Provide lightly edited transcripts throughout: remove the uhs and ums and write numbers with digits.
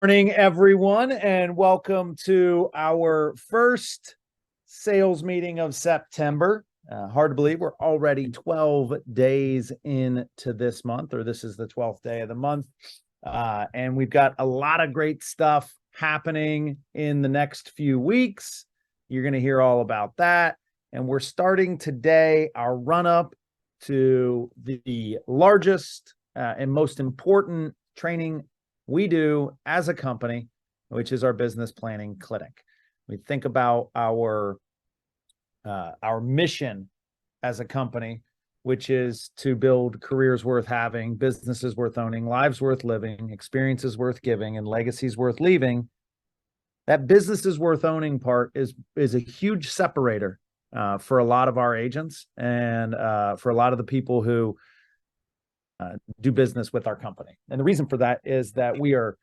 Morning, everyone, and welcome to our first sales meeting of September. Hard to believe we're already 12 days into this month, or this is the 12th day of the month. And we've got a lot of great stuff happening in the next few weeks. You're going to hear all about that. And we're starting today our run-up to the largest and most important training we do as a company, which is our business planning clinic. We think about our mission as a company, which is to build careers worth having, businesses worth owning, lives worth living, experiences worth giving, and legacies worth leaving. That businesses worth owning part is a huge separator for a lot of our agents and for a lot of the people who do business with our company. And the reason for that is that we are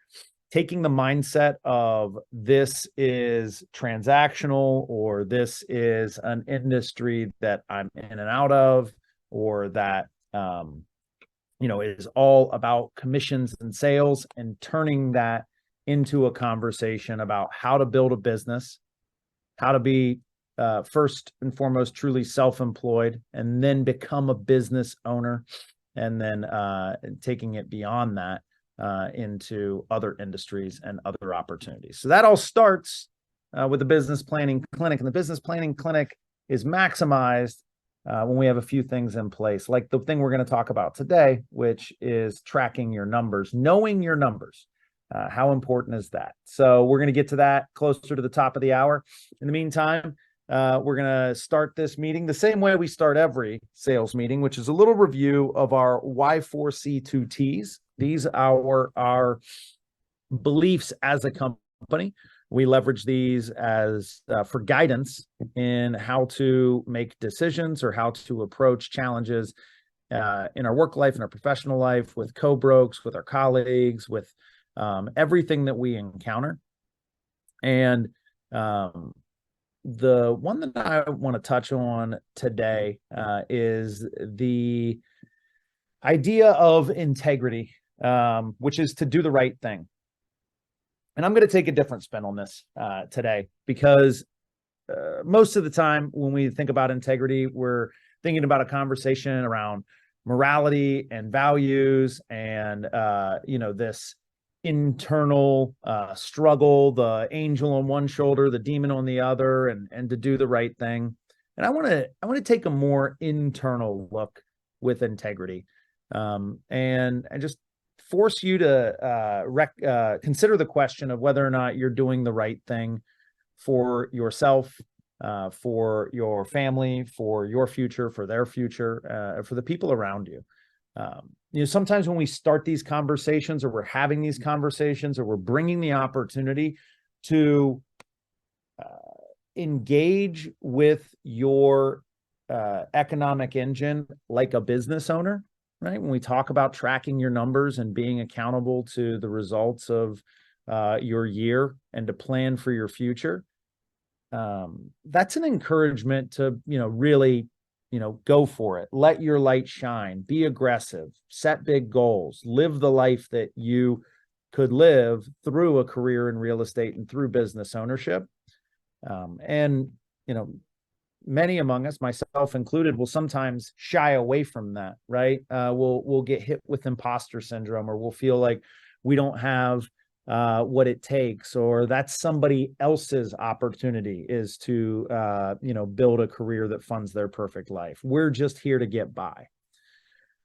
taking the mindset of this is transactional, or this is an industry that I'm in and out of, or that is all about commissions and sales, and turning that into a conversation about how to build a business, how to be first and foremost truly self-employed, and then become a business owner, and then taking it beyond that into other industries and other opportunities. So that all starts with the business planning clinic, and the business planning clinic is maximized when we have a few things in place, like the thing we're going to talk about today, which is tracking your numbers, knowing your numbers. How important is that? So we're going to get to that closer to the top of the hour. In the meantime, we're going to start this meeting the same way we start every sales meeting, which is a little review of our Y4C2Ts. These are our beliefs as a company. We leverage these as for guidance in how to make decisions or how to approach challenges in our work life, in our professional life, with co-brokes, with our colleagues, with everything that we encounter. And the one that I want to touch on today is the idea of integrity, which is to do the right thing. And I'm going to take a different spin on this today, because most of the time when we think about integrity, we're thinking about a conversation around morality and values and, this internal struggle, the angel on one shoulder, the demon on the other, and to do the right thing. And I want to take a more internal look with integrity, and just force you to consider the question of whether or not you're doing the right thing for yourself, for your family, for your future, for their future, for the people around you. Sometimes when we start these conversations, or we're having these conversations, or we're bringing the opportunity to engage with your economic engine like a business owner, right? When we talk about tracking your numbers and being accountable to the results of your year and to plan for your future, that's an encouragement to, really go for it. Let your light shine, be aggressive, set big goals, live the life that you could live through a career in real estate and through business ownership. And many among us, myself included, will sometimes shy away from that, right? We'll get hit with imposter syndrome, or we'll feel like we don't have what it takes, or that's somebody else's opportunity is to, build a career that funds their perfect life. We're just here to get by.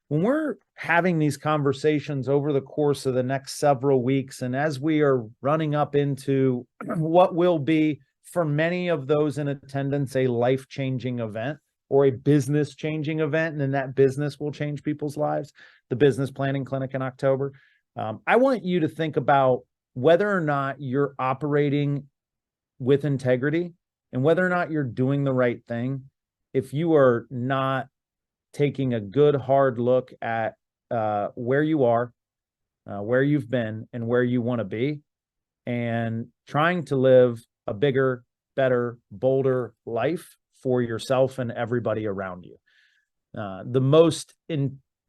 When we're having these conversations over the course of the next several weeks, and as we are running up into what will be, for many of those in attendance, a life-changing event or a business-changing event, and then that business will change people's lives, the business planning clinic in October, I want you to think about whether or not you're operating with integrity and whether or not you're doing the right thing. If you are not taking a good hard look at where you are, where you've been, and where you want to be, and trying to live a bigger, better, bolder life for yourself and everybody around you. The most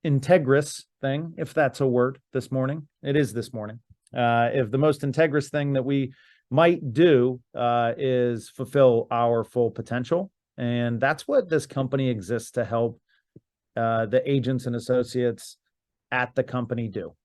integrous thing, if that's a word this morning, it is this morning, If the most integrous thing that we might do is fulfill our full potential. And that's what this company exists to help the agents and associates at the company do.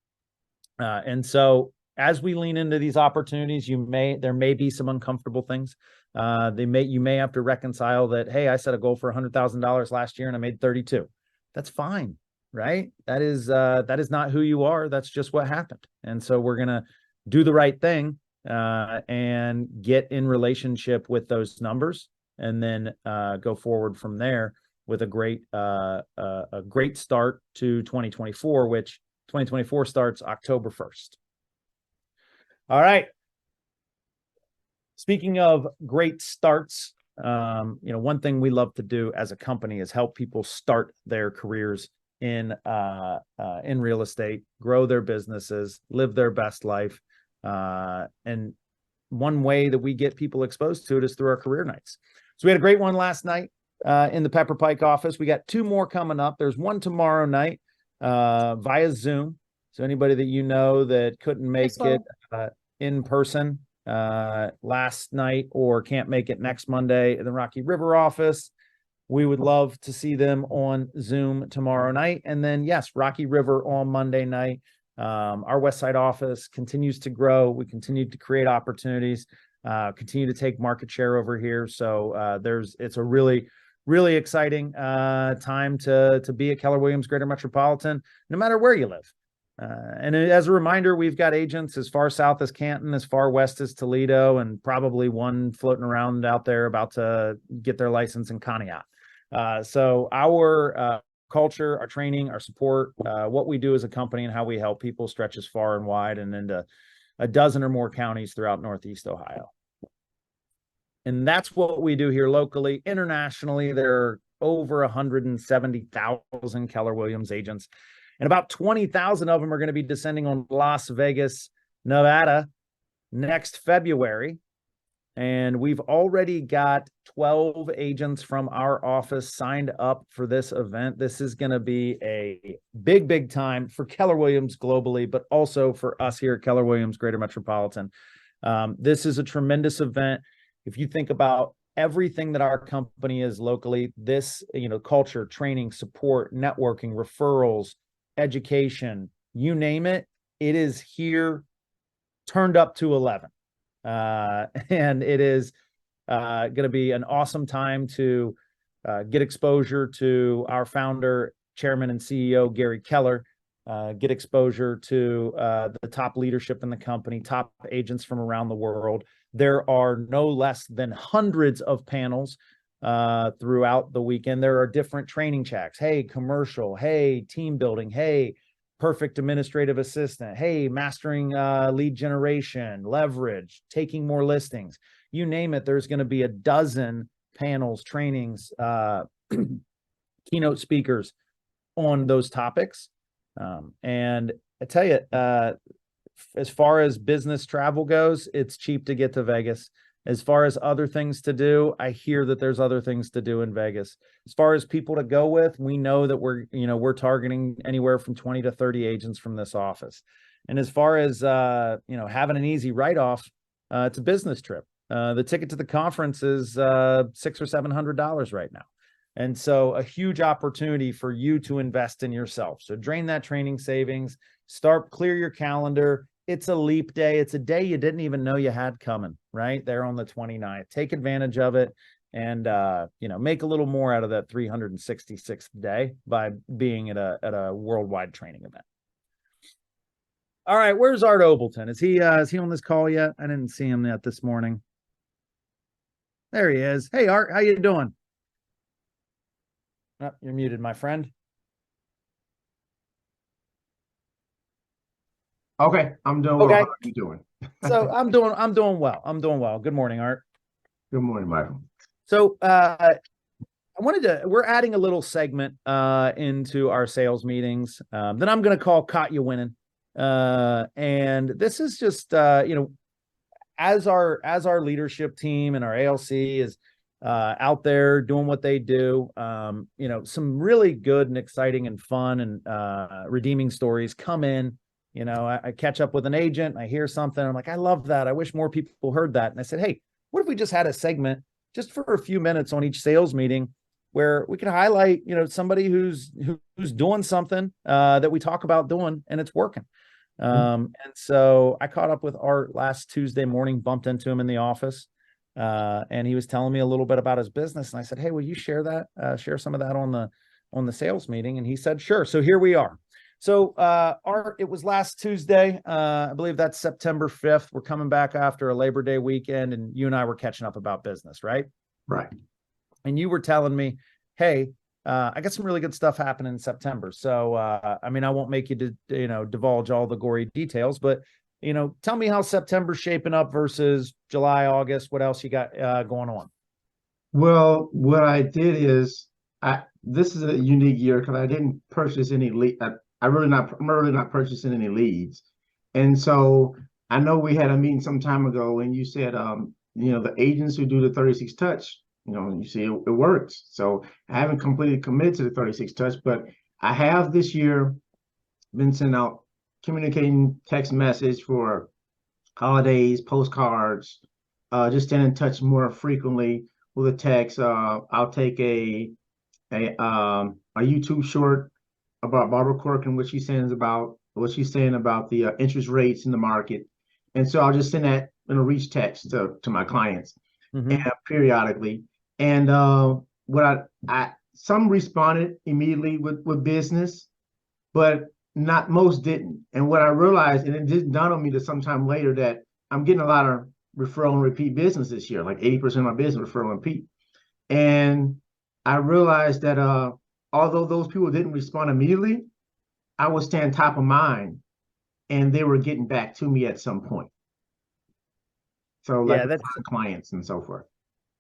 And so as we lean into these opportunities, there may be some uncomfortable things. You may have to reconcile that, hey, I set a goal for $100,000 last year and I made 32. That's fine, right? That is not who you are. That's just what happened. And so we're going to do the right thing and get in relationship with those numbers, and then go forward from there with a great start to 2024, which 2024 starts October 1st. All right. Speaking of great starts, one thing we love to do as a company is help people start their careers in real estate, grow their businesses, live their best life. And one way that we get people exposed to it is through our career nights. So we had a great one last night in the Pepper Pike office. We got 2 more coming up. There's one tomorrow night via Zoom. So anybody that you know that couldn't make it in person last night or can't make it next Monday in the Rocky River office, we would love to see them on Zoom tomorrow night. And then, yes, Rocky River on Monday night. Our West Side office continues to grow. We continue to create opportunities, continue to take market share over here. So it's a really, really exciting time to be at Keller Williams Greater Metropolitan, no matter where you live. And as a reminder, we've got agents as far south as Canton, as far west as Toledo, and probably one floating around out there about to get their license in Conneaut. So our culture, our training, our support, what we do as a company and how we help people stretches far and wide and into a dozen or more counties throughout Northeast Ohio. And that's what we do here locally. Internationally, there are over 170,000 Keller Williams agents, and about 20,000 of them are going to be descending on Las Vegas, Nevada next February. And we've already got 12 agents from our office signed up for this event. This is going to be a big, big time for Keller Williams globally, but also for us here at Keller Williams Greater Metropolitan. This is a tremendous event. If you think about everything that our company is locally, this, culture, training, support, networking, referrals, education, you name it, it is here turned up to 11. And it is going to be an awesome time to get exposure to our founder, chairman, and CEO, Gary Keller, get exposure to the top leadership in the company, top agents from around the world. There are no less than hundreds of panels throughout the weekend. There are different training tracks. Hey, commercial. Hey, team building. Hey, perfect administrative assistant. Hey, mastering lead generation, leverage, taking more listings. You name it, there's going to be a dozen panels, trainings, keynote speakers on those topics. And I tell you, as far as business travel goes, it's cheap to get to Vegas. As far as other things to do, I hear that there's other things to do in Vegas. As far as people to go with, we know that we're targeting anywhere from 20 to 30 agents from this office. And as far as, having an easy write-off, it's a business trip. The ticket to the conference is $600 or $700 right now. And so a huge opportunity for you to invest in yourself. So drain that training savings, clear your calendar. It's a leap day. It's a day you didn't even know you had coming, right there on the 29th. Take advantage of it and, make a little more out of that 366th day by being at a worldwide training event. All right. Where's Art Obleton? Is he on this call yet? I didn't see him yet this morning. There he is. Hey, Art, how you doing? Oh, you're muted, my friend. Okay, I'm doing well. How are you doing? So I'm doing well. I'm doing well. Good morning, Art. Good morning, Michael. So we're adding a little segment into our sales meetings that I'm going to call Caught You Winning. And this is just, as our leadership team and our ALC is out there doing what they do, some really good and exciting and fun and redeeming stories come in, I catch up with an agent, I hear something, I'm like, I love that. I wish more people heard that. And I said, hey, what if we just had a segment just for a few minutes on each sales meeting where we could highlight, somebody who's doing something that we talk about doing and it's working. And so I caught up with Art last Tuesday morning, bumped into him in the office. And he was telling me a little bit about his business. And I said, hey, will you share that, share some of that on the sales meeting? And he said, sure. So here we are. So, Art, it was last Tuesday. I believe that's September 5th. We're coming back after a Labor Day weekend, and you and I were catching up about business, right? Right. And you were telling me, hey, I got some really good stuff happening in September. So, I won't make you divulge all the gory details, but, tell me how September's shaping up versus July, August. What else you got going on? Well, what I did is this is a unique year because I didn't purchase any lead. I'm really not purchasing any leads. And so I know we had a meeting some time ago and you said, the agents who do the 36 touch, you see it works. So I haven't completely committed to the 36 touch, but I have this year been sending out communicating text message for holidays, postcards, just staying in touch more frequently with a text. I'll take a YouTube short about Barbara Corcoran, what she's saying about the interest rates in the market, and so I'll just send that in a reach text to my clients and periodically. And what I some responded immediately with business, but not most didn't. And what I realized, and it didn't dawn on me to sometime later, that I'm getting a lot of referral and repeat business this year, like 80% of my business referral and repeat. And I realized that although those people didn't respond immediately, I was staying top of mind and they were getting back to me at some point. So like that's clients and so forth.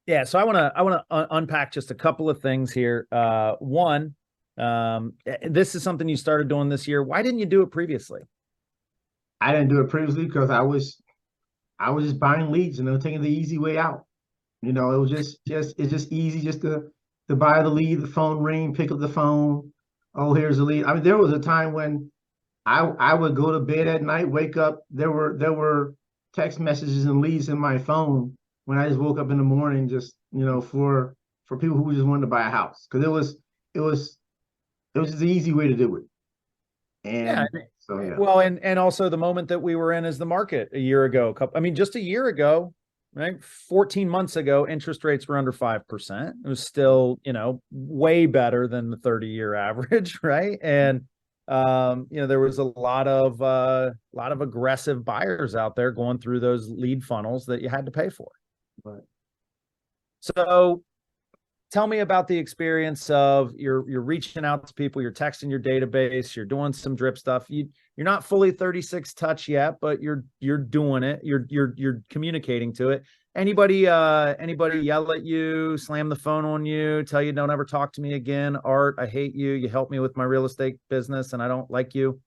Yeah. So I want to unpack just a couple of things here. One, this is something you started doing this year. Why didn't you do it previously? I didn't do it previously because I was just buying leads and taking the easy way out. It was it's just easy just to buy the lead, the phone ring, pick up the phone. Oh, here's the lead. I mean, there was a time when I would go to bed at night, wake up, there were text messages and leads in my phone when I just woke up in the morning, just for people who just wanted to buy a house, because it was just the easy way to do it. And so yeah. Well, and also the moment that we were in as the market a year ago, just a year ago, right? 14 months ago, interest rates were under 5%. It was still, way better than the 30-year average, right? And there was a lot of aggressive buyers out there going through those lead funnels that you had to pay for. Right. So tell me about the experience of you're reaching out to people, you're texting your database, you're doing some drip stuff. You're not fully 36 touch yet, but you're doing it. You're communicating to it. Anybody yell at you, slam the phone on you, tell you don't ever talk to me again? Art, I hate you. You helped me with my real estate business and I don't like you.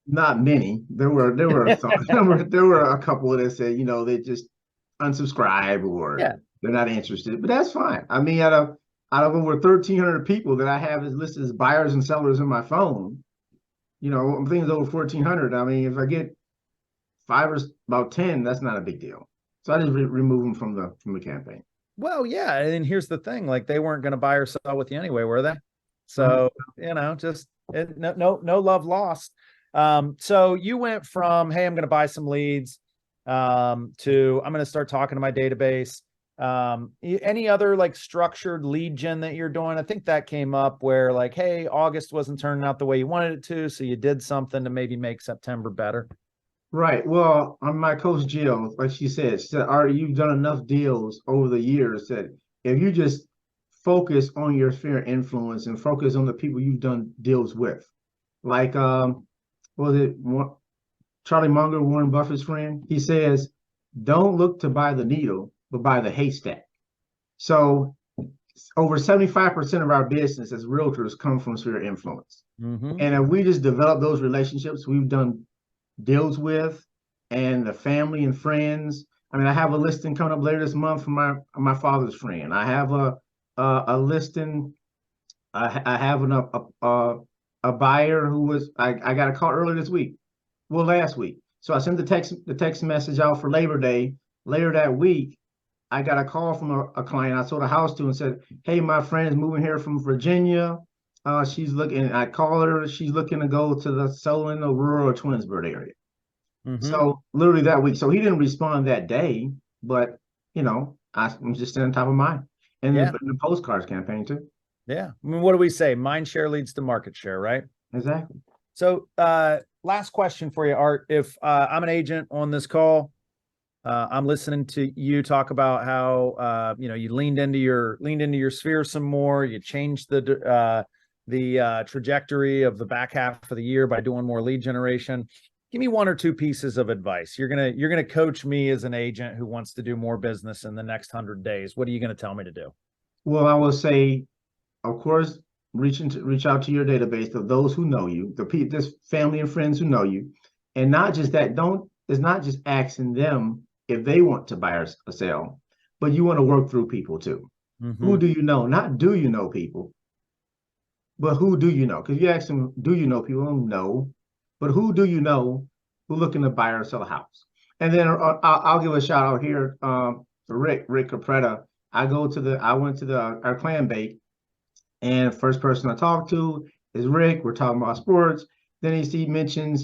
Not many. There were some, there were a couple that said, they just unsubscribe or they're not interested, but that's fine. I mean, out of over 1,300 people that I have as listed as buyers and sellers in my phone, I'm thinking it's over 1,400. I mean, if I get about 10, that's not a big deal. So I just remove them from the campaign. Well, yeah, and here's the thing: like they weren't going to buy or sell with you anyway, were they? So just no love lost. So you went from, hey, I'm going to buy some leads, to I'm going to start talking to my database. Any other like structured lead gen that you're doing? I think that came up where like, hey, August wasn't turning out the way you wanted it to, so you did something to maybe make September better. Right. Well, on my coach Jill, like she said, Art, you've done enough deals over the years that if you just focus on your sphere of influence and focus on the people you've done deals with, like Charlie Munger, Warren Buffett's friend, he says, don't look to buy the needle, but buy the haystack. So over 75% of our business as realtors come from sphere of influence. And if we just develop those relationships we've done deals with and the family and friends. I mean, I have a listing coming up later this month from my father's friend. I have a listing. I have a buyer who was, I got a call earlier this week. Well, last week. So I sent the text message out for Labor Day. Later that week, I got a call from a client I sold a house to and said, "Hey, my friend is moving here from Virginia. She's looking." I called her. She's looking to go to the Solon, Aurora, or Twinsburg area. So literally that week. So he didn't respond that day, but I'm just staying on top of mine. And Yeah. the postcards campaign too. Yeah. I mean, what do we say? Mind share leads to market share, right? Exactly. So last question for you, Art. If I'm an agent on this call, I'm listening to you talk about how you leaned into your sphere some more. You changed the trajectory of the back half of the year by doing more lead generation. Give me one or two pieces of advice. You're gonna coach me as an agent who wants to do more business in the next 100 days. What are you gonna tell me to do? Well, I will say, of course, reach out to your database of those who know you, this family and friends who know you, and not just that. It's not just asking them if they want to buy or sell, but you want to work through people too. Who do you know? Not do you know people, but who do you know? Because you ask them, do you know people? No, but who do you know who looking to buy or sell a house? And then I'll give a shout out here to Rick Capretta. I went to our clan bake, and first person I talked to is Rick. We're talking about sports. Then he mentions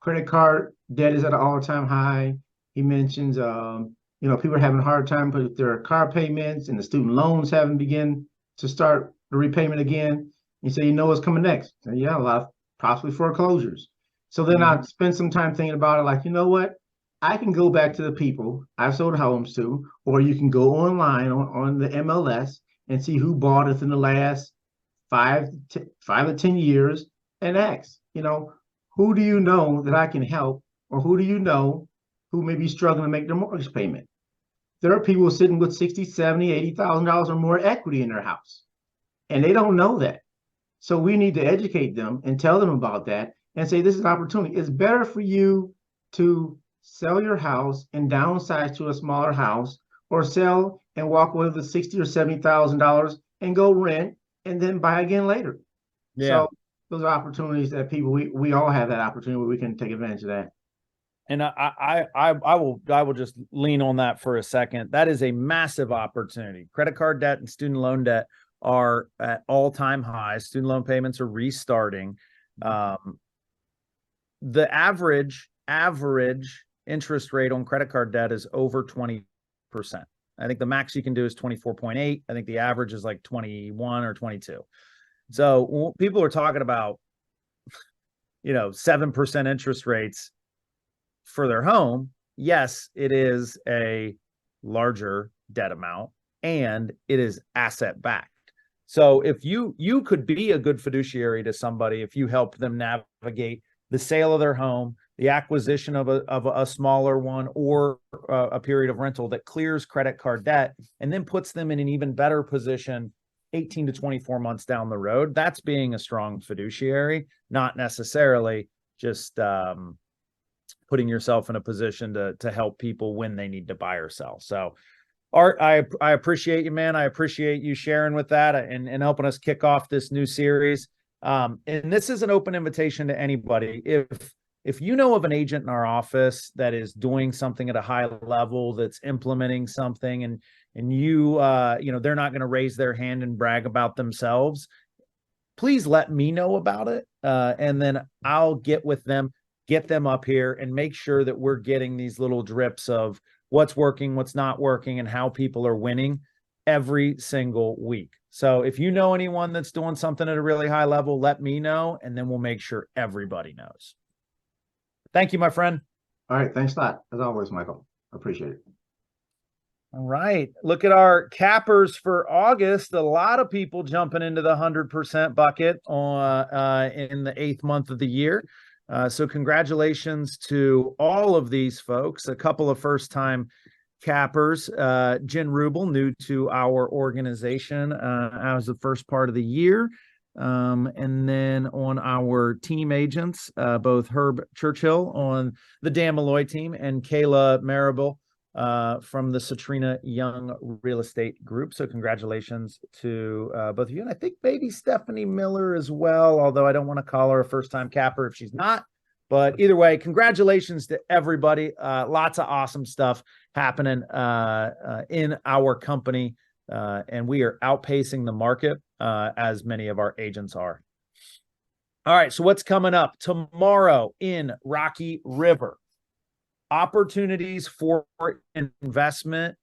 credit card debt is at an all-time high. He mentions people are having a hard time with their car payments, and the student loans haven't begun to start the repayment again. You say, what's coming next? And yeah, a lot of possibly foreclosures. So then I spend some time thinking about it, like, you know what? I can go back to the people I've sold homes to, or you can go online on the MLS and see who bought it in the last 5 to 10 years and ask, who do you know that I can help, or who do you know who may be struggling to make their mortgage payment? There are people sitting with $60, $70, $80,000 or more equity in their house, and they don't know that. So we need to educate them and tell them about that and say, this is an opportunity. It's better for you to sell your house and downsize to a smaller house, or sell and walk away with $60,000 or $70,000 and go rent and then buy again later. Yeah. So those are opportunities that we all have that opportunity where we can take advantage of that. And I will just lean on that for a second. That is a massive opportunity. Credit card debt and student loan debt are at all-time highs. Student loan payments are restarting. The average interest rate on credit card debt is over 20%. I think the max you can do is 24.8. I think the average is like 21 or 22. So people are talking about 7% interest rates for their home. Yes, it is a larger debt amount, and it is asset backed. So if you could be a good fiduciary to somebody if you help them navigate the sale of their home, the acquisition of a smaller one, or a period of rental that clears credit card debt and then puts them in an even better position 18 to 24 months down the road. That's being a strong fiduciary, not necessarily just putting yourself in a position to help people when they need to buy or sell. So Art, I appreciate you, man. I appreciate you sharing with that and helping us kick off this new series. And this is an open invitation to anybody. If you know of an agent in our office that is doing something at a high level, that's implementing something, and they're not going to raise their hand and brag about themselves, please let me know about it. And then I'll get with them, get them up here, and make sure that we're getting these little drips of what's working, what's not working, and how people are winning every single week. So if you know anyone that's doing something at a really high level, let me know, and then we'll make sure everybody knows. Thank you, my friend. All right. Thanks a lot. As always, Michael. Appreciate it. All right. Look at our cappers for August. A lot of people jumping into the 100% bucket in the 8th month of the year. So congratulations to all of these folks. A couple of first-time cappers. Jen Rubel, new to our organization as the first part of the year. And then on our team agents, both Herb Churchill on the Dan Malloy team and Kayla Marable from the Satrina Young Real Estate Group. So congratulations to both of you. And I think maybe Stephanie Miller as well, although I don't want to call her a first-time capper if she's not. But either way, congratulations to everybody. Lots of awesome stuff happening in our company. And we are outpacing the market as many of our agents are. All right, so what's coming up tomorrow in Rocky River? Opportunities for investment.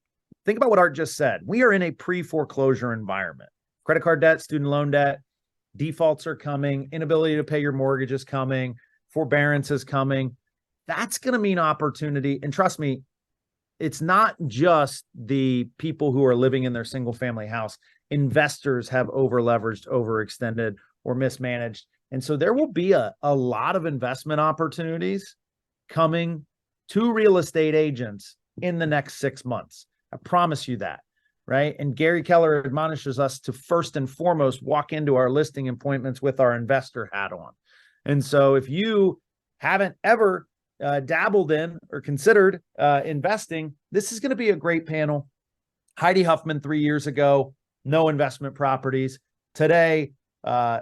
Think about what Art just said. We are in a pre-foreclosure environment. Credit card debt, student loan debt, defaults are coming, inability to pay your mortgage is coming, forbearance is coming. That's going to mean opportunity. And trust me, it's not just the people who are living in their single family house. Investors have over leveraged, overextended, or mismanaged. And so there will be a lot of investment opportunities coming to real estate agents in the next 6 months. I promise you that, right? And Gary Keller admonishes us to first and foremost walk into our listing appointments with our investor hat on. And so if you haven't ever dabbled in or considered investing, this is going to be a great panel. Heidi Huffman 3 years ago, no investment properties. Today,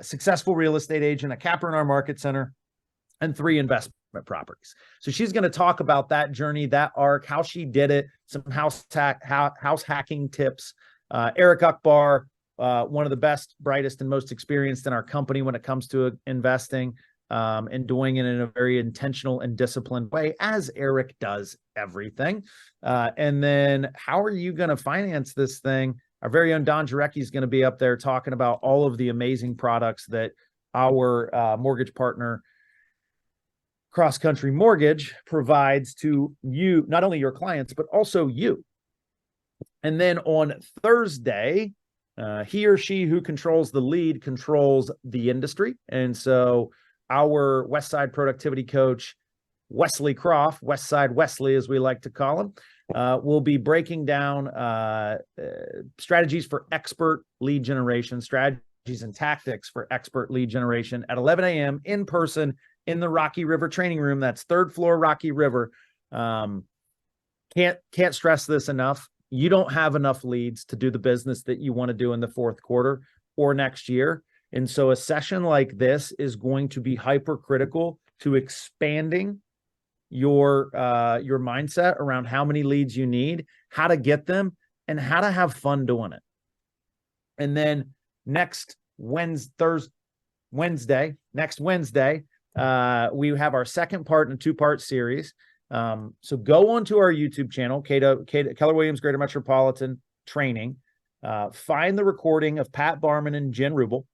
successful real estate agent, a capper in our market center, and 3 investment properties. So she's going to talk about that journey, that arc, how she did it, some house hacking tips. Eric Akbar, one of the best, brightest, and most experienced in our company when it comes to investing, and doing it in a very intentional and disciplined way, as Eric does everything. And then how are you going to finance this thing? Our very own Don Jarecki is going to be up there talking about all of the amazing products that our mortgage partner, Cross Country Mortgage, provides to you, not only your clients, but also you. And then on Thursday, he or she who controls the lead controls the industry. And so our Westside productivity coach, Wesley Croft, Westside Wesley, as we like to call him, will be breaking down strategies for expert lead generation, strategies and tactics for expert lead generation at 11 a.m. in person in the Rocky River training room. That's 3rd floor, Rocky River. Can't stress this enough. You don't have enough leads to do the business that you want to do in the 4th quarter or next year. And so a session like this is going to be hypercritical to expanding your mindset around how many leads you need, how to get them, and how to have fun doing it. And then next Wednesday, we have our second part in a 2-part series. So go onto our YouTube channel, Keller Williams Greater Metropolitan Training. Find the recording of Pat Barman and Jen Rubel,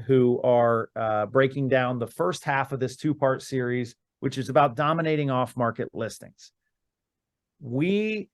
who are breaking down the first half of this 2-part series, which is about dominating off-market listings. We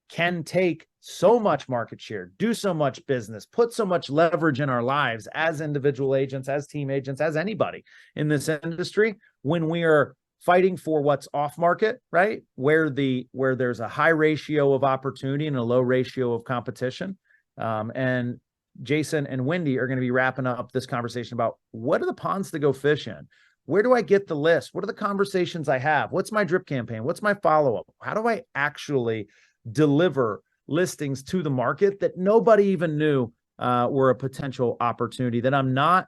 can take so much market share, do so much business, put so much leverage in our lives as individual agents, as team agents, as anybody in this industry, when we are fighting for what's off market, right? Where there's a high ratio of opportunity and a low ratio of competition. And Jason and Wendy are going to be wrapping up this conversation about what are the ponds to go fish in? Where do I get the list? What are the conversations I have? What's my drip campaign? What's my follow-up? How do I actually deliver listings to the market that nobody even knew were a potential opportunity, that I'm not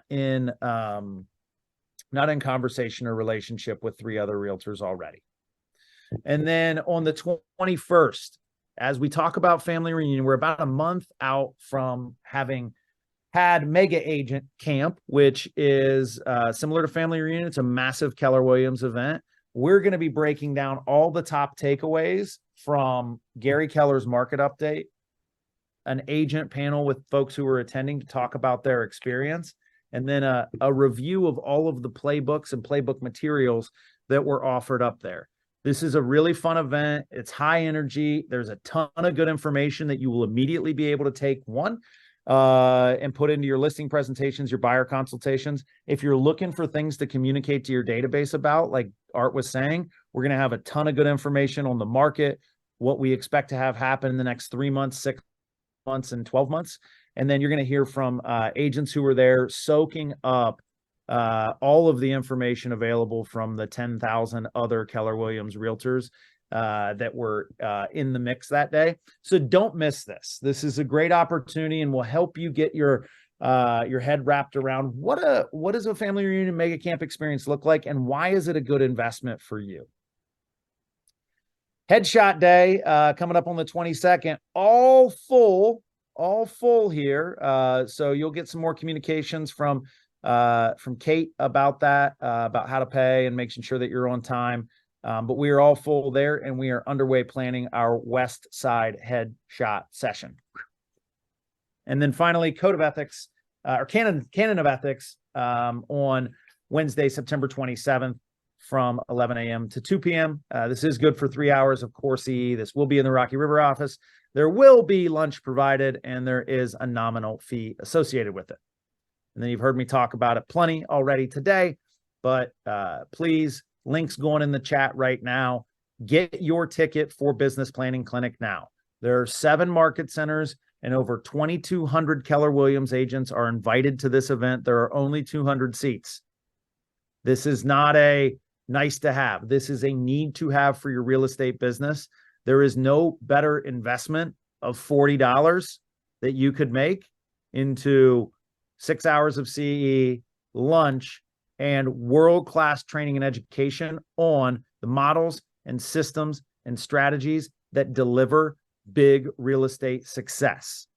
in conversation or relationship with 3 other realtors already. And then on the 21st, as we talk about family reunion, we're about a month out from having had Mega Agent Camp, which is similar to Family Reunion. It's a massive Keller Williams event. We're going to be breaking down all the top takeaways from Gary Keller's market update, an agent panel with folks who are attending to talk about their experience, and then a review of all of the playbooks and playbook materials that were offered up there. This is a really fun event. It's high energy. There's a ton of good information that you will immediately be able to take and put into your listing presentations, your buyer consultations. If you're looking for things to communicate to your database about, like Art was saying, we're going to have a ton of good information on the market, what we expect to have happen in the next 3 months, 6 months, and 12 months. And then you're going to hear from agents who were there soaking up all of the information available from the 10,000 other Keller Williams realtors that were in the mix that day. So don't miss this. This is a great opportunity and will help you get your your head wrapped around what does a family reunion mega camp experience look like, and why is it a good investment for you? Headshot day coming up on the 22nd, all full here. So you'll get some more communications from Kate about that, about how to pay and making sure that you're on time. But we are all full there, and we are underway planning our West Side headshot session. And then finally, Code of Ethics, or Canon of Ethics, on Wednesday, September 27th from 11 a.m. to 2 p.m. This is good for 3 hours of Core CE. This will be in the Rocky River office. There will be lunch provided, and there is a nominal fee associated with it. And then you've heard me talk about it plenty already today, but please, links going in the chat right now. Get your ticket for Business Planning Clinic now. There are 7 market centers, and over 2,200 Keller Williams agents are invited to this event. There are only 200 seats. This is not a nice to have. This is a need to have for your real estate business. There is no better investment of $40 that you could make into 6 hours of CE, lunch, and world-class training and education on the models and systems and strategies that deliver big real estate success.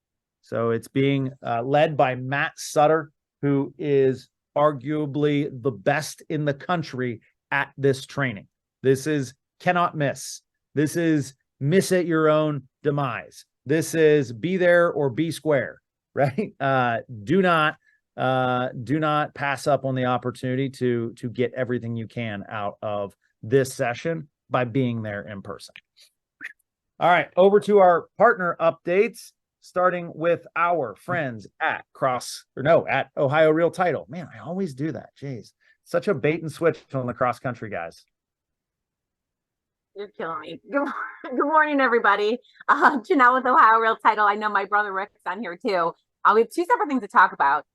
So it's being led by Matt Sutter, who is arguably the best in the country at this training. This is cannot miss. This is miss at your own demise. This is be there or be square, right? Do not pass up on the opportunity to get everything you can out of this session by being there in person. All right, over to our partner updates, starting with our friends at Ohio Real Title. Man, I always do that. Jeez, such a bait and switch on the cross country guys. You're killing me. Good morning, everybody. Janelle with Ohio Real Title. I know my brother Rick's on here too. We have 2 separate things to talk about.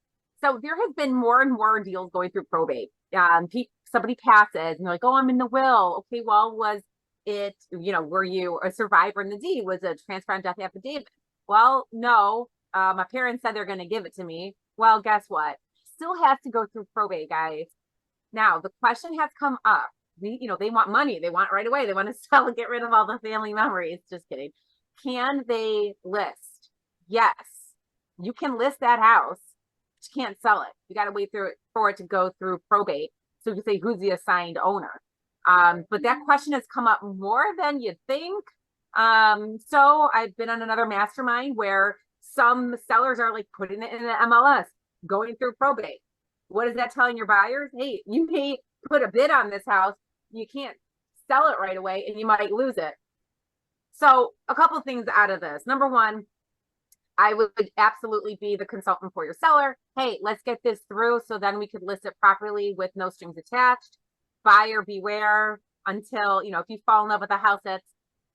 So there has been more and more deals going through probate. Somebody passes and they're like, oh, I'm in the will. Okay, well, was it, were you a survivor in the deed? Was it a transfer on death affidavit? Well, no. My parents said they're going to give it to me. Well, guess what? Still has to go through probate, guys. Now, the question has come up. They want money. They want it right away. They want to sell and get rid of all the family memories. Just kidding. Can they list? Yes. You can list that house. You can't sell it. You got to wait for it to go through probate. So you can say who's the assigned owner. But that question has come up more than you'd think. So I've been on another mastermind where some sellers are like putting it in the MLS, going through probate. What is that telling your buyers? Hey, you may put a bid on this house. You can't sell it right away and you might lose it. So a couple of things out of this. Number one, I would absolutely be the consultant for your seller. Hey, let's get this through so then we could list it properly with no strings attached. Buyer beware until, if you fall in love with a house that's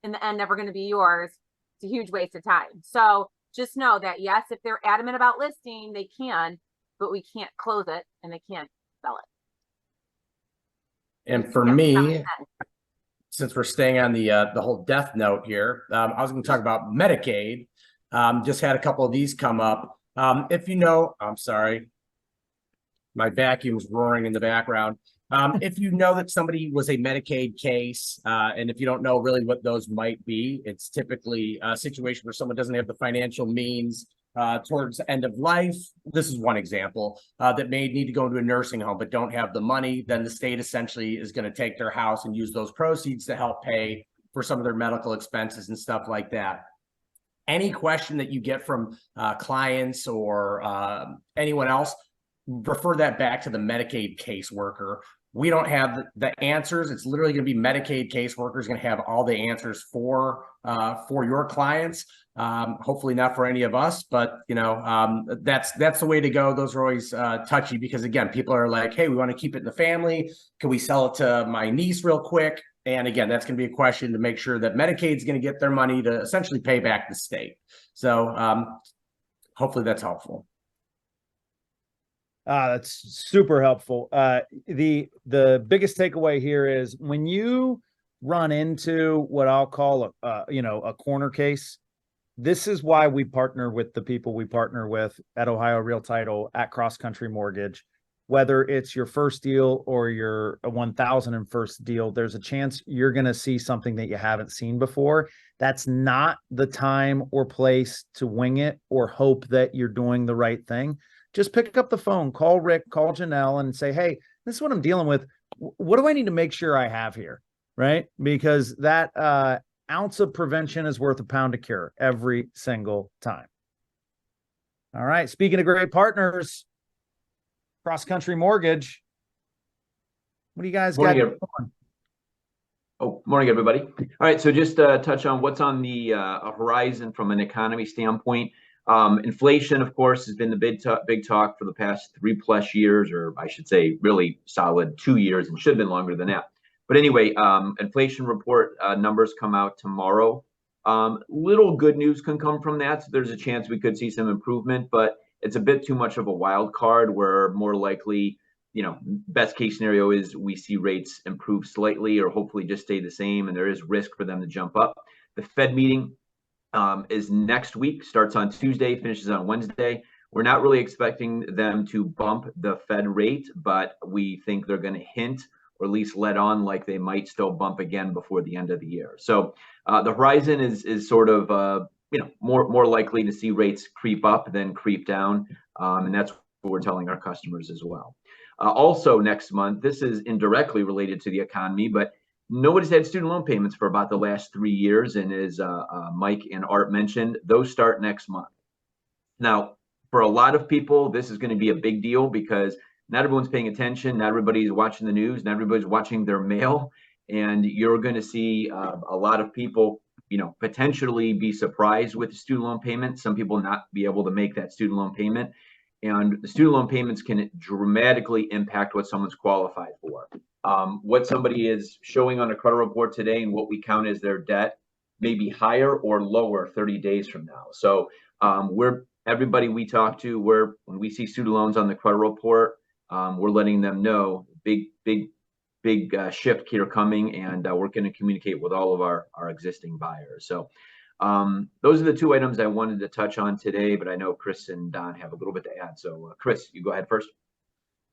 in the end never going to be yours, it's a huge waste of time. So just know that, yes, if they're adamant about listing, they can, but we can't close it and they can't sell it. And for me, since we're staying on the whole death note here, I was going to talk about Medicaid. Just had a couple of these come up. If I'm sorry, my vacuum's roaring in the background. If you know that somebody was a Medicaid case, and if you don't know really what those might be, it's typically a situation where someone doesn't have the financial means towards the end of life. This is one example that may need to go into a nursing home but don't have the money. Then the state essentially is going to take their house and use those proceeds to help pay for some of their medical expenses and stuff like that. Any question that you get from clients or anyone else, refer that back to the Medicaid caseworker. We don't have the answers. It's literally going to be Medicaid caseworkers going to have all the answers for your clients. Hopefully not for any of us, but that's the way to go. Those are always touchy because again, people are like, hey, we want to keep it in the family. Can we sell it to my niece real quick? And again, that's going to be a question to make sure that Medicaid's going to get their money to essentially pay back the state. So hopefully that's helpful. That's super helpful. The biggest takeaway here is when you run into what I'll call a corner case, this is why we partner with the people we partner with at Ohio Real Title, at Cross Country Mortgage. Whether it's your first deal or your 1,001st deal, there's a chance you're going to see something that you haven't seen before. That's not the time or place to wing it or hope that you're doing the right thing. Just pick up the phone, call Rick, call Janelle, and say, hey, this is what I'm dealing with. What do I need to make sure I have here? Right? Because that ounce of prevention is worth a pound of cure every single time. All right. Speaking of great partners, Cross Country Mortgage. What do you guys got going on? Oh, morning, everybody. All right, so just touch on what's on the horizon from an economy standpoint. Inflation, of course, has been the big talk for the past 3+ years, or I should say really solid 2 years, and should have been longer than that. But anyway, inflation report numbers come out tomorrow. Little good news can come from that. So there's a chance we could see some improvement, but it's a bit too much of a wild card. Where more likely, best case scenario is we see rates improve slightly or hopefully just stay the same, and there is risk for them to jump up. The Fed meeting is next week, starts on Tuesday, finishes on Wednesday. We're not really expecting them to bump the Fed rate, but we think they're going to hint or at least let on like they might still bump again before the end of the year. So the horizon is sort of more likely to see rates creep up than creep down, and that's what we're telling our customers as well. Also next month, this is indirectly related to the economy, but nobody's had student loan payments for about the last 3 years, and as Mike and Art mentioned, those start next month. Now, for a lot of people, this is going to be a big deal because not everyone's paying attention, not everybody's watching the news, not everybody's watching their mail, and you're going to see a lot of people potentially be surprised with the student loan payment. Some people not be able to make that student loan payment. And the student loan payments can dramatically impact what someone's qualified for. What somebody is showing on a credit report today and what we count as their debt may be higher or lower 30 days from now. So everybody we talk to, when we see student loans on the credit report, we're letting them know big shift here coming, and we're going to communicate with all of our existing buyers. So those are the two items I wanted to touch on today, but I know Chris and Don have a little bit to add. So Chris, you go ahead first.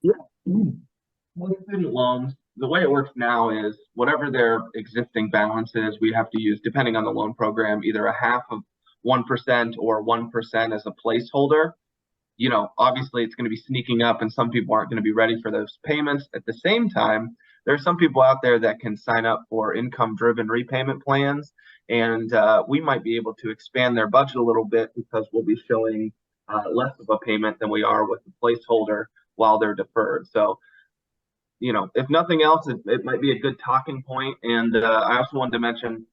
Yeah. With student loans, the way it works now is whatever their existing balance is, we have to use, depending on the loan program, either a half of 1% or 1% as a placeholder. Obviously it's going to be sneaking up, and some people aren't going to be ready for those payments. At the same time, there are some people out there that can sign up for income-driven repayment plans, and we might be able to expand their budget a little bit because we'll be showing less of a payment than we are with the placeholder while they're deferred. So, if nothing else, it might be a good talking point. And I also wanted to mention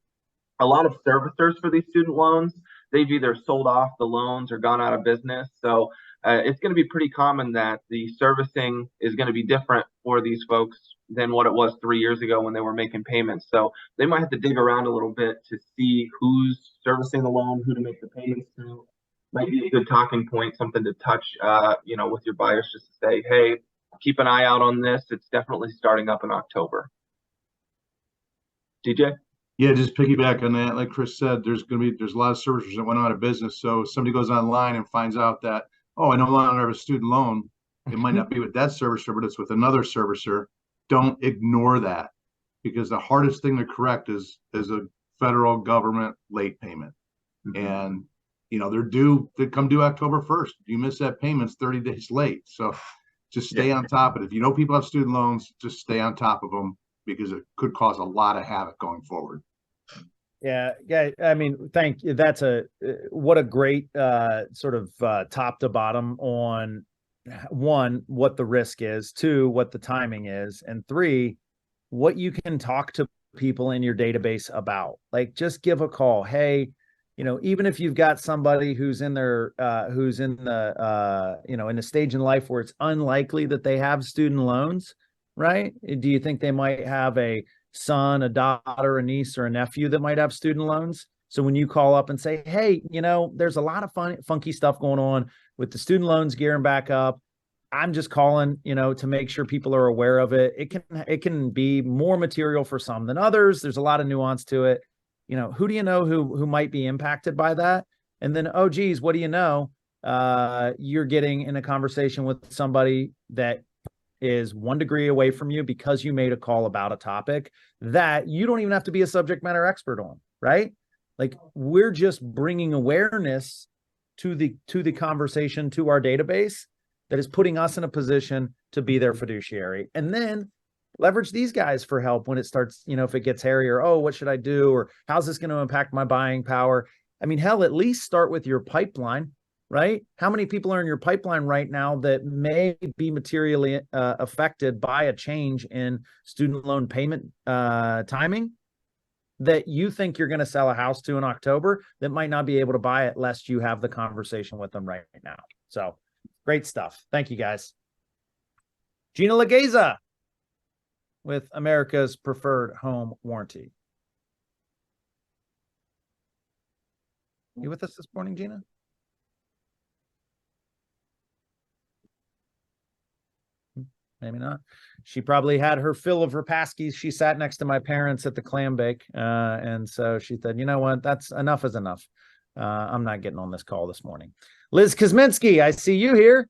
a lot of servicers for these student loans, they've either sold off the loans or gone out of business. So it's going to be pretty common that the servicing is going to be different for these folks than what it was 3 years ago when they were making payments. So they might have to dig around a little bit to see who's servicing the loan, who to make the payments to. Might be a good talking point, something to touch, with your buyers, just to say, hey, keep an eye out on this. It's definitely starting up in October. DJ? Yeah, just piggyback on that. Like Chris said, there's a lot of servicers that went out of business. So if somebody goes online and finds out that, I no longer have a student loan, it might not be with that servicer, but it's with another servicer. Don't ignore that, because the hardest thing to correct is a federal government late payment. Mm-hmm. And they come due October 1st. If you miss that payment, it's 30 days late. So just stay on top of it. If people have student loans, just stay on top of them, because it could cause a lot of havoc going forward. Yeah. I mean, thank you. That's what a great sort of top to bottom on, 1, what the risk is, 2, what the timing is, and 3, what you can talk to people in your database about. Like, just give a call. Hey, even if you've got somebody who's in the stage in life where it's unlikely that they have student loans, right? Do you think they might have a son, a daughter, a niece, or a nephew that might have student loans? So when you call up and say, hey, there's a lot of funky stuff going on with the student loans gearing back up, I'm just calling, to make sure people are aware of it. It can be more material for some than others. There's a lot of nuance to it. Who do you know who might be impacted by that? And then, oh, geez, what do you know? You're getting in a conversation with somebody that is 1 degree away from you because you made a call about a topic that you don't even have to be a subject matter expert on, right? Like, we're just bringing awareness to the conversation, to our database, that is putting us in a position to be their fiduciary. And then leverage these guys for help when it starts, if it gets hairy, or, oh, what should I do? Or how's this going to impact my buying power? I mean, hell, at least start with your pipeline, right? How many people are in your pipeline right now that may be materially affected by a change in student loan payment timing, that you think you're going to sell a house to in October, that might not be able to buy it lest you have the conversation with them right now. So great stuff. Thank you, guys. Gina Legeza with America's Preferred Home Warranty. You with us this morning, Gina? Maybe not. She probably had her fill of Rapaskis. She sat next to my parents at the clam bake. And so she said, you know what? That's enough is enough. I'm not getting on this call this morning. Liz Kosminski, I see you here.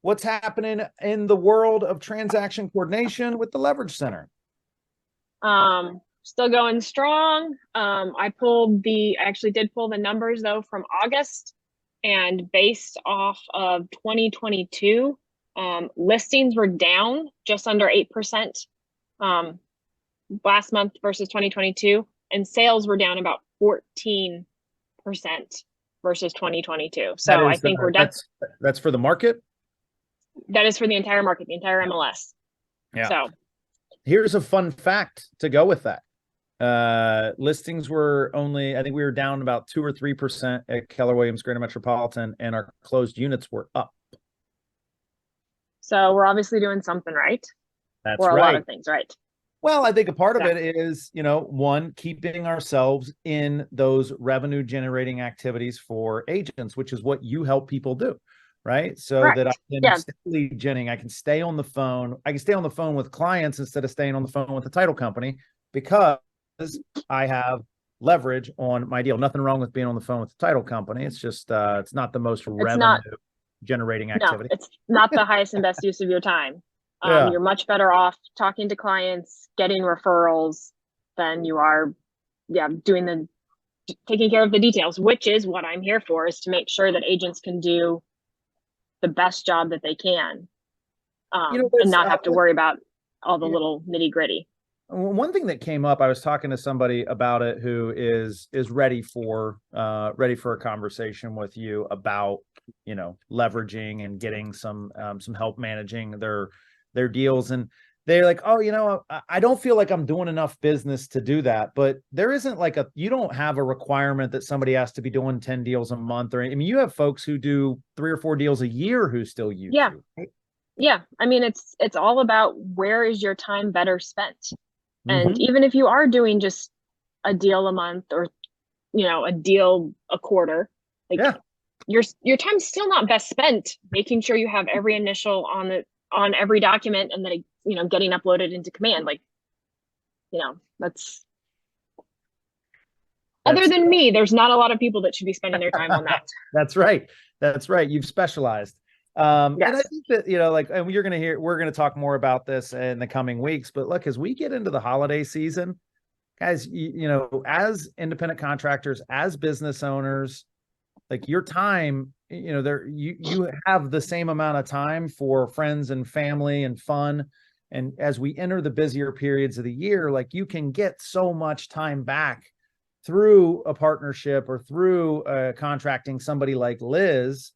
What's happening in the world of transaction coordination with the Leverage Center? Still going strong. I actually did pull the numbers though from August, and based off of 2022, listings were down just under 8% last month versus 2022, and sales were down about 14% versus 2022. So I think we're done. That's for the market? That is for the entire market, the entire MLS. Yeah. So here's a fun fact to go with that. Listings were I think we were down about 2 or 3% at Keller Williams Greater Metropolitan, and our closed units were up. So we're obviously doing something right. That's or a right. lot of things right. Well, I think a part of it is, one, keeping ourselves in those revenue generating activities for agents, which is what you help people do, right? So Correct. that I can stay lead genning, I can stay on the phone. I can stay on the phone with clients instead of staying on the phone with the title company, because I have leverage on my deal. Nothing wrong with being on the phone with the title company. It's just, it's not the most revenue generating activity. No, it's not the highest and best use of your time. You're much better off talking to clients, getting referrals, than you are, taking care of the details, which is what I'm here for, is to make sure that agents can do the best job that they can, and not have to worry about all the little nitty gritty. One thing that came up, I was talking to somebody about it who is ready for a conversation with you about, leveraging and getting some help managing their deals. And they're like, oh, I don't feel like I'm doing enough business to do that. But there isn't you don't have a requirement that somebody has to be doing 10 deals a month, or, I mean, you have folks who do 3 or 4 deals a year who still use you. Yeah. I mean, it's all about, where is your time better spent? And even if you are doing just a deal a month, or, a deal a quarter, your time's still not best spent making sure you have every initial on every document, and then, getting uploaded into Command. That's other than me, there's not a lot of people that should be spending their time on that. That's right. You've specialized. And I think that, and we're going to talk more about this in the coming weeks, but look, as we get into the holiday season, guys, as independent contractors, as business owners, your time, you have the same amount of time for friends and family and fun. And as we enter the busier periods of the year, you can get so much time back through a partnership or through contracting somebody like Liz,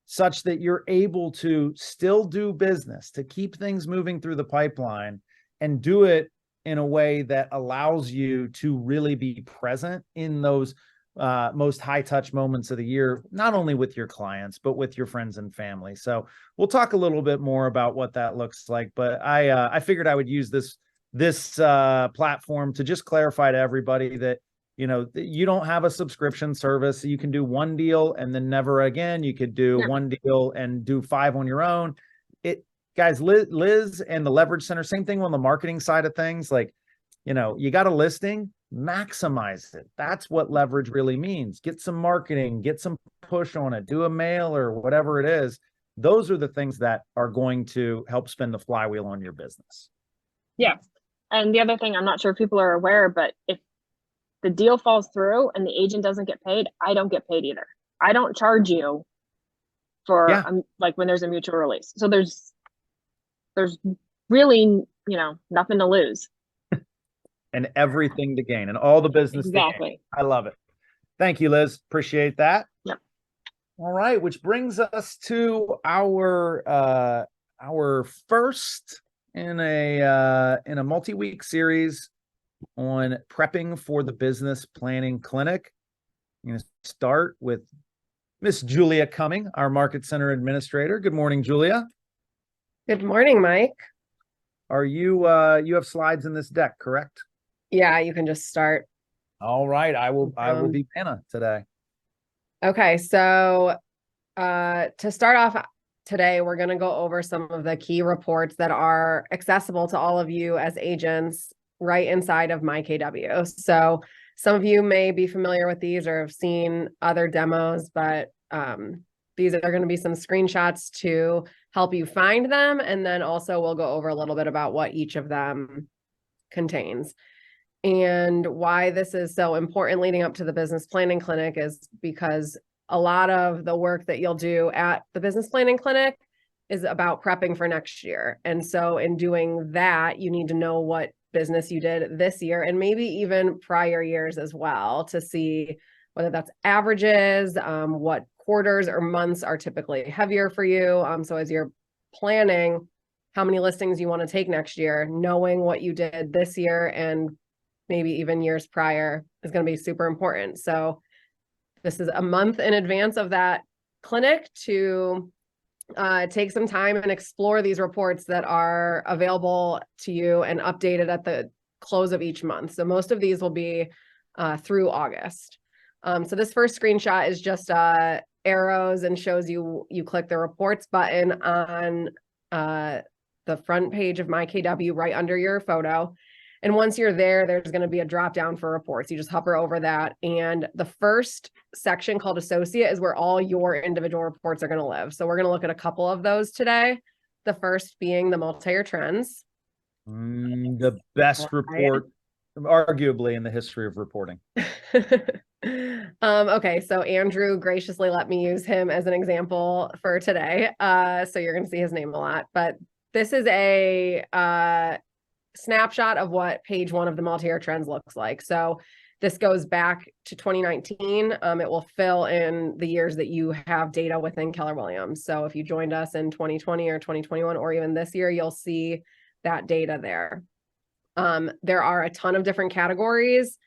such that you're able to still do business, to keep things moving through the pipeline, and do it in a way that allows you to really be present in those most high touch moments of the year, not only with your clients, but with your friends and family. So we'll talk a little bit more about what that looks like, but I figured I would use this platform to just clarify to everybody that, you don't have a subscription service. You can do one deal and then never again. You could do one deal and do 5 on your own. Guys, Liz and the Leverage Center, same thing on the marketing side of things. You got a listing, maximize it. That's what leverage really means. Get some marketing, get some push on it, do a mail or whatever it is. Those are the things that are going to help spin the flywheel on your business. Yeah. And the other thing, I'm not sure if people are aware, but if the deal falls through and the agent doesn't get paid, I don't get paid either. I don't charge you for like when there's a mutual release. So there's really, nothing to lose. And everything to gain and all the business. Exactly. I love it. Thank you, Liz. Appreciate that. Yep. All right, which brings us to our first in a multi-week series on prepping for the business planning clinic. I'm going to start with Miss Julia Cumming, our market center administrator. Good morning, Julia. Good morning, Mike. Are you you have slides in this deck, correct? Yeah, you can just start. All right, I will be Anna today. Okay, so to start off today, we're going to go over some of the key reports that are accessible to all of you as agents right inside of MyKW. So some of you may be familiar with these or have seen other demos, but these are going to be some screenshots to help you find them. And then also we'll go over a little bit about what each of them contains. And why this is so important leading up to the business planning clinic is because a lot of the work that you'll do at the business planning clinic is about prepping for next year. And so in doing that, you need to know what business you did this year and maybe even prior years as well to see whether that's averages, what quarters or months are typically heavier for you. So as you're planning how many listings you want to take next year, knowing what you did this year and maybe even years prior is going to be super important. So this is a month in advance of that clinic to take some time and explore these reports that are available to you and updated at the close of each month. So most of these will be through August. So this first screenshot is just arrows and shows you click the reports button on the front page of MyKW right under your photo. And once you're there, there's going to be a drop down for reports. You just hover over that. And the first section called associate is where all your individual reports are going to live. So we're going to look at a couple of those today. The first being the multi-year trends. The best report, arguably, in the history of reporting. Okay, so Andrew graciously let me use him as an example for today. So you're going to see his name a lot. But this is a snapshot of what page one of the multi-year trends looks like. So this goes back to 2019. It will fill in the years that you have data within Keller Williams. So if you joined us in 2020 or 2021, or even this year, you'll see that data there. There are a ton of different categories: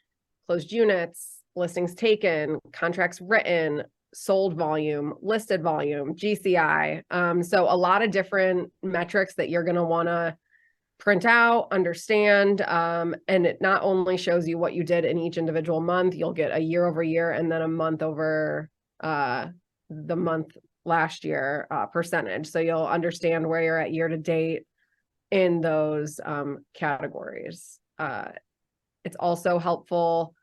closed units, listings taken, contracts written, sold volume, listed volume, GCI. So a lot of different metrics that you're going to want to print out, understand, and it not only shows you what you did in each individual month, you'll get a year over year and then a month over the month last year percentage. So you'll understand where you're at year to date in those categories. It's also helpful.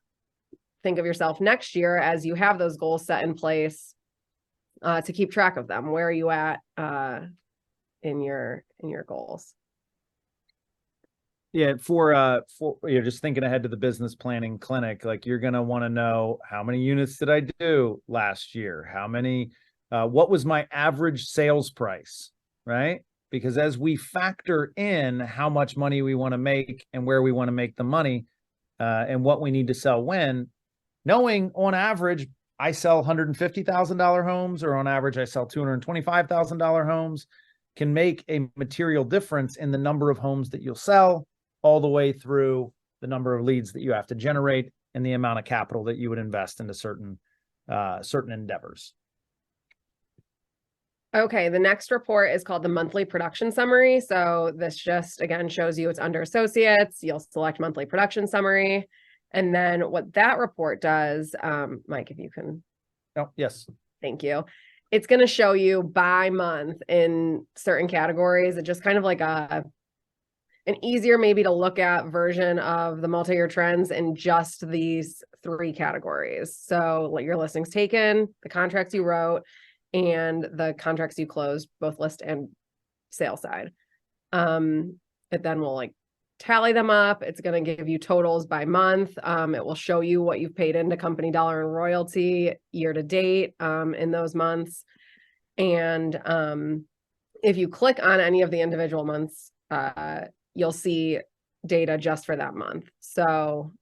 Think of yourself next year as you have those goals set in place to keep track of them. Where are you at in your goals? Yeah, for you're just thinking ahead to the business planning clinic, like you're going to want to know, how many units did I do last year? How many, what was my average sales price, right? Because as we factor in how much money we want to make and where we want to make the money and what we need to sell when, knowing on average, I sell $150,000 homes, or on average, I sell $225,000 homes, can make a material difference in the number of homes that you'll sell, all the way through the number of leads that you have to generate and the amount of capital that you would invest into certain endeavors. Okay, the next report is called the monthly production summary. So this just, again, shows you it's under associates. You'll select monthly production summary. And then what that report does, Mike, if you can. Oh, yes. Thank you. It's going to show you by month in certain categories. It's just kind of like an easier maybe to look at version of the multi-year trends in just these 3 categories. So like your listings taken, the contracts you wrote, and the contracts you closed, both list and sale side. It then will like tally them up. It's going to give you totals by month. It will show you what you've paid into company dollar and royalty year to date in those months. And if you click on any of the individual months, you'll see data just for that month. So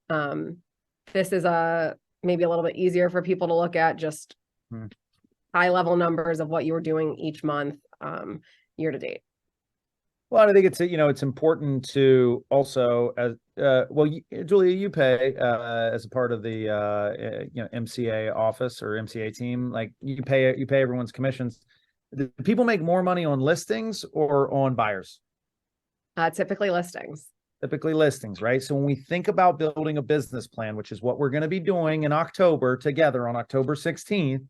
this is maybe a little bit easier for people to look at, just high level numbers of what you were doing each month year to date. Well, I think it's, it's important to also, as Julia, you pay as a part of the MCA office or MCA team, like you pay everyone's commissions. Do people make more money on listings or on buyers? Typically listings. Typically listings, right? So when we think about building a business plan, which is what we're going to be doing in October together on October 16th,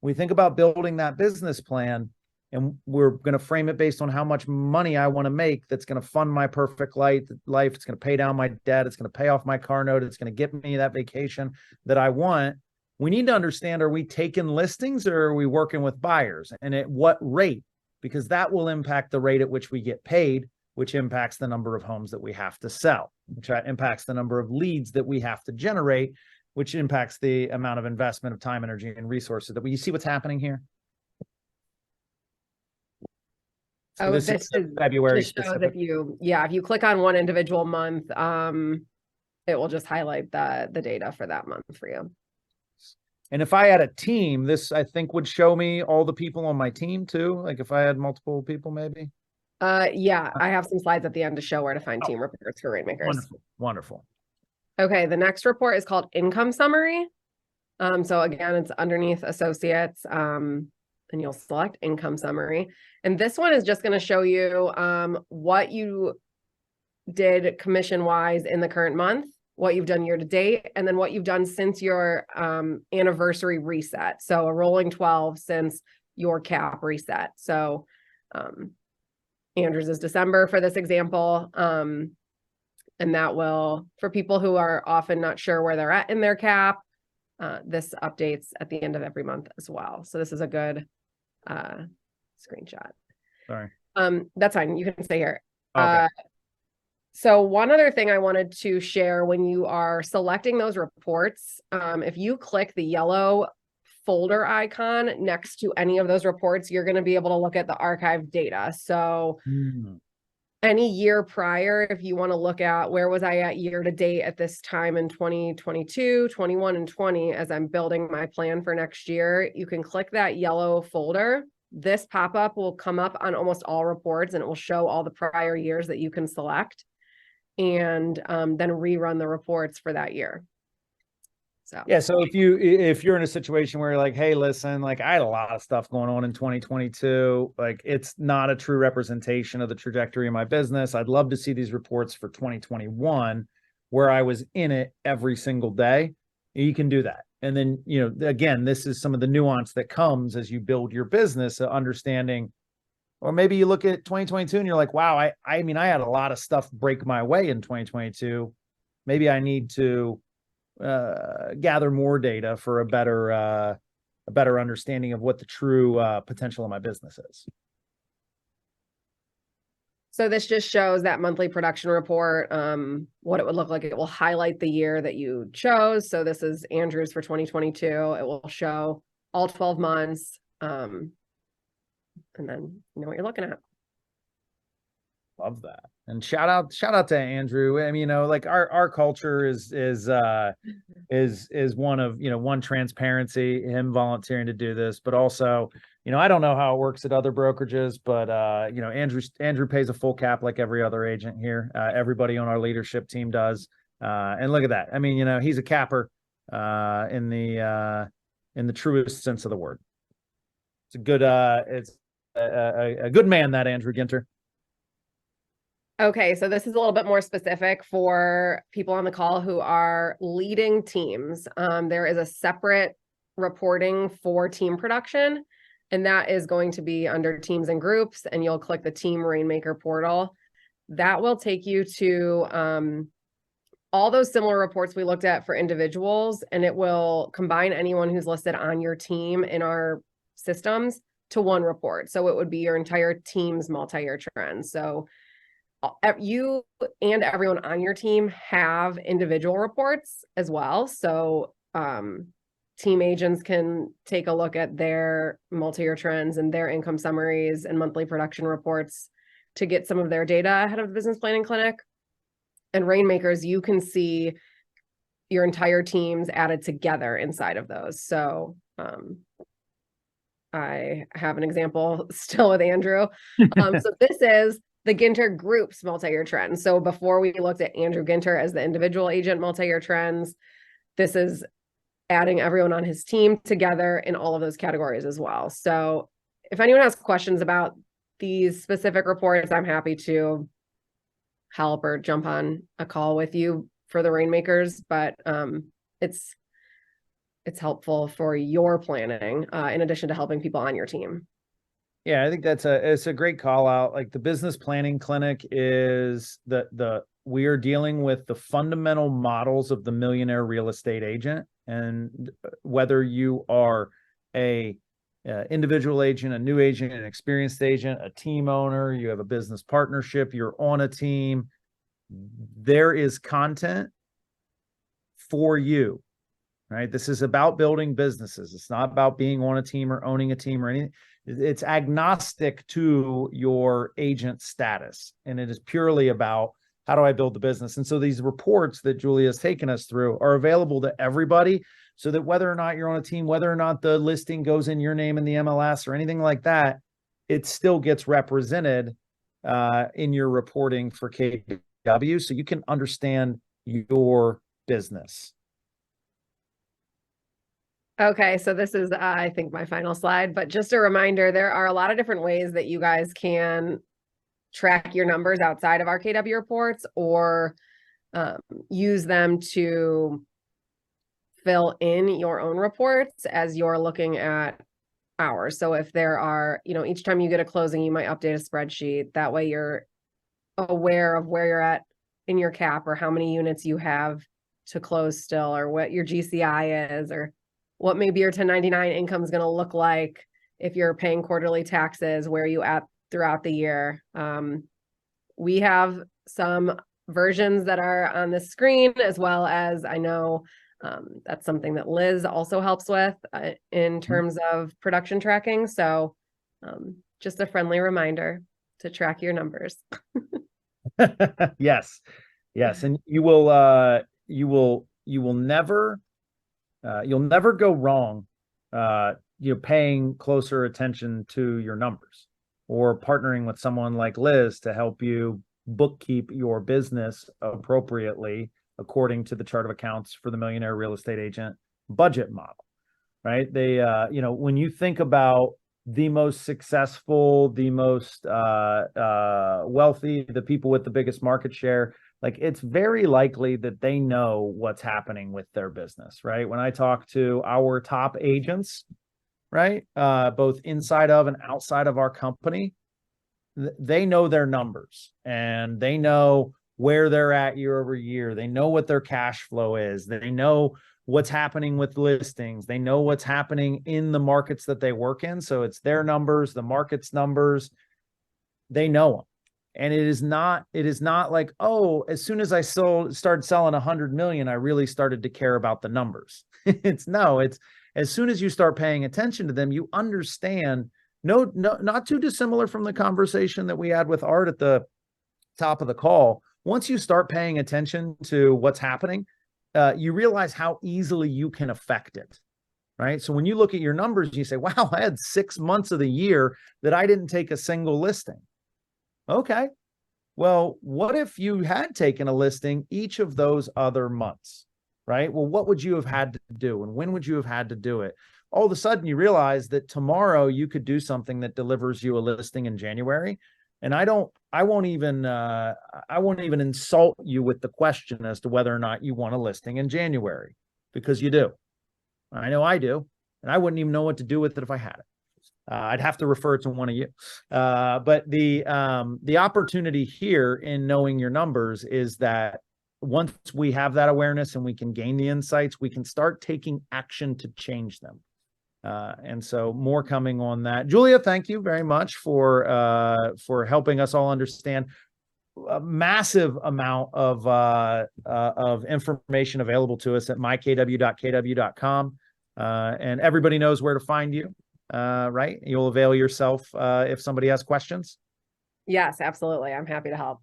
we think about building that business plan, and we're going to frame it based on how much money I want to make that's going to fund my perfect life. It's going to pay down my debt. It's going to pay off my car note. It's going to get me that vacation that I want. We need to understand, are we taking listings or are we working with buyers, and at what rate? Because that will impact the rate at which we get paid, which impacts the number of homes that we have to sell, which impacts the number of leads that we have to generate, which impacts the amount of investment of time, energy, and resources that you see what's happening here. So this is February specific. If you click on one individual month, it will just highlight the data for that month for you. And if I had a team, this I think would show me all the people on my team too. Like if I had multiple people, maybe. I have some slides at the end to show where to find team reports for rainmakers. Wonderful. Okay, the next report is called Income Summary. So again, it's underneath Associates, and you'll select Income Summary. And this one is just going to show you what you did commission-wise in the current month, what you've done year to date, and then what you've done since your anniversary reset. So a rolling 12 since your cap reset. So Andrew's is December for this example. And that will, for people who are often not sure where they're at in their cap, this updates at the end of every month as well. So this is a good screenshot. Sorry. That's fine. You can stay here. Okay. So one other thing I wanted to share, when you are selecting those reports, if you click the yellow folder icon next to any of those reports, you're going to be able to look at the archived data. So any year prior, if you want to look at where was I at year to date at this time in 2022, 21, and 20, as I'm building my plan for next year, you can click that yellow folder. This pop-up will come up on almost all reports, and it will show all the prior years that you can select, and then rerun the reports for that year. So yeah, so if you're in a situation where you're like, hey, listen, like I had a lot of stuff going on in 2022, like it's not a true representation of the trajectory of my business. I'd love to see these reports for 2021 where I was in it every single day. You can do that. And then, again, this is some of the nuance that comes as you build your business, understanding, or maybe you look at 2022 and you're like, wow, I mean, I had a lot of stuff break my way in 2022. Maybe I need to gather more data for a better understanding of what the true potential of my business is. So this just shows that monthly production report, what it would look like. It will highlight the year that you chose. So this is Andrew's for 2022. It will show all 12 months. And then you know what you're looking at. Love that. And shout out to Andrew. I mean, like our culture is one of, one, transparency, him volunteering to do this, but also, I don't know how it works at other brokerages, but Andrew pays a full cap like every other agent here. Everybody on our leadership team does. And look at that. I mean, he's a capper in the truest sense of the word. It's a good man, that Andrew Ginter. Okay, so this is a little bit more specific for people on the call who are leading teams. There is a separate reporting for team production, and that is going to be under teams and groups, and you'll click the Team Rainmaker portal. that will take you to all those similar reports we looked at for individuals, and it will combine anyone who's listed on your team in our systems to one report. So it would be your entire team's multi-year trends. So you and everyone on your team have individual reports as well. So team agents can take a look at their multi-year trends and their income summaries and monthly production reports to get some of their data ahead of the business planning clinic. And Rainmakers, you can see your entire teams added together inside of those. So I have an example still with Andrew. So this is the Ginter Group's multi-year trends. So before we looked at Andrew Ginter as the individual agent multi-year trends, this is adding everyone on his team together in all of those categories as well. So if anyone has questions about these specific reports, I'm happy to help or jump on a call with you for the Rainmakers, but it's helpful for your planning in addition to helping people on your team. Yeah, I think it's a great call out. Like the business planning clinic is we are dealing with the fundamental models of the millionaire real estate agent. And whether you are a individual agent, a new agent, an experienced agent, a team owner, you have a business partnership, you're on a team, there is content for you, right? This is about building businesses. It's not about being on a team or owning a team or anything. It's agnostic to your agent status. And it is purely about, how do I build the business? And so these reports that Julia has taken us through are available to everybody, so that whether or not you're on a team, whether or not the listing goes in your name in the MLS or anything like that, it still gets represented in your reporting for KW, so you can understand your business. Okay, so this is, I think, my final slide, but just a reminder, there are a lot of different ways that you guys can track your numbers outside of our KW reports, or use them to fill in your own reports as you're looking at ours. So if there are, each time you get a closing, you might update a spreadsheet. That way you're aware of where you're at in your cap, or how many units you have to close still, or what your GCI is, or what maybe your 1099 income is going to look like if you're paying quarterly taxes, where you at throughout the year. We have some versions that are on the screen, as well as I know that's something that Liz also helps with in terms of production tracking. So just a friendly reminder to track your numbers. Yes. And you'll never go wrong, paying closer attention to your numbers, or partnering with someone like Liz to help you bookkeep your business appropriately according to the chart of accounts for the millionaire real estate agent budget model, right? They, when you think about the most successful, the most wealthy, the people with the biggest market share, like it's very likely that they know what's happening with their business, right? When I talk to our top agents, right, both inside of and outside of our company, they know their numbers, and they know where they're at year over year. They know what their cash flow is. They know what's happening with listings. They know what's happening in the markets that they work in. So it's their numbers, the market's numbers. They know them. And it is not like, oh, as soon as I started selling 100 million, I really started to care about the numbers. It's as soon as you start paying attention to them, you understand. No, not too dissimilar from the conversation that we had with Art at the top of the call. Once you start paying attention to what's happening, you realize how easily you can affect it, right? So when you look at your numbers, you say, wow, I had 6 months of the year that I didn't take a single listing. Okay, well, what if you had taken a listing each of those other months, right? Well, what would you have had to do, and when would you have had to do it? All of a sudden you realize that tomorrow you could do something that delivers you a listing in January. And I won't even insult you with the question as to whether or not you want a listing in January, because you do. I know I do. And I wouldn't even know what to do with it if I had it. I'd have to refer to one of you. But the opportunity here in knowing your numbers is that once we have that awareness and we can gain the insights, we can start taking action to change them. And so more coming on that. Julia, thank you very much for helping us all understand a massive amount of information available to us at mykw.kw.com. And everybody knows where to find you, right? You'll avail yourself if somebody has questions. Yes, absolutely. I'm happy to help.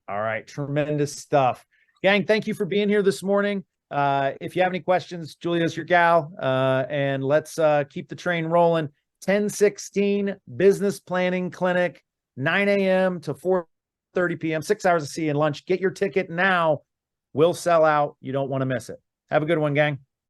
All right. Tremendous stuff. Gang, thank you for being here this morning. If you have any questions, Julia's your gal, and let's keep the train rolling. 10/16 Business Planning Clinic, 9 a.m. to 4:30 p.m., 6 hours of CE and lunch. Get your ticket now. We'll sell out. You don't want to miss it. Have a good one, gang.